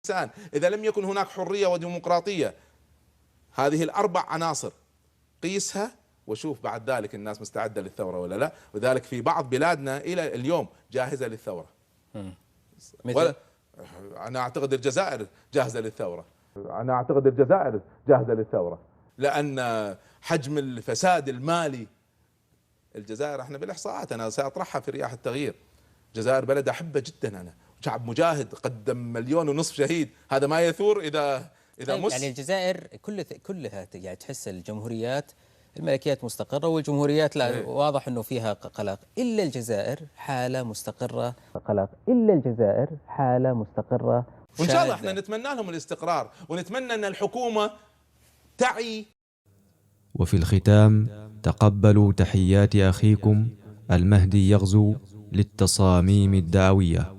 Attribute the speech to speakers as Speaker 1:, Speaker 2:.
Speaker 1: الإنسان إذا لم يكن هناك حرية وديمقراطية، هذه الأربع عناصر قيسها وشوف بعد ذلك الناس مستعدة للثورة ولا لا. وذلك في بعض بلادنا إلى اليوم جاهزة للثورة.
Speaker 2: مثل
Speaker 1: أنا أعتقد الجزائر جاهزة للثورة. أنا أعتقد الجزائر جاهزة للثورة، لأن حجم الفساد المالي الجزائر، احنا بالإحصاءات أنا سأطرحها في رياح التغيير، الجزائر بلد أحبه جدا أنا، شعب مجاهد قدم 1.5 مليون شهيد، هذا ما يثور إذا
Speaker 2: طيب
Speaker 1: مس.
Speaker 2: يعني الجزائر كلها يعني تحس الجمهوريات الملكيات مستقرة، والجمهوريات لا واضح انه فيها قلق، الا الجزائر حالة مستقرة
Speaker 1: وإن شاء الله
Speaker 2: شاهدة.
Speaker 1: احنا نتمنى لهم الاستقرار، ونتمنى أن الحكومة تعي.
Speaker 3: وفي الختام تقبلوا تحيات أخيكم المهدي يغزو للتصاميم الدعوية.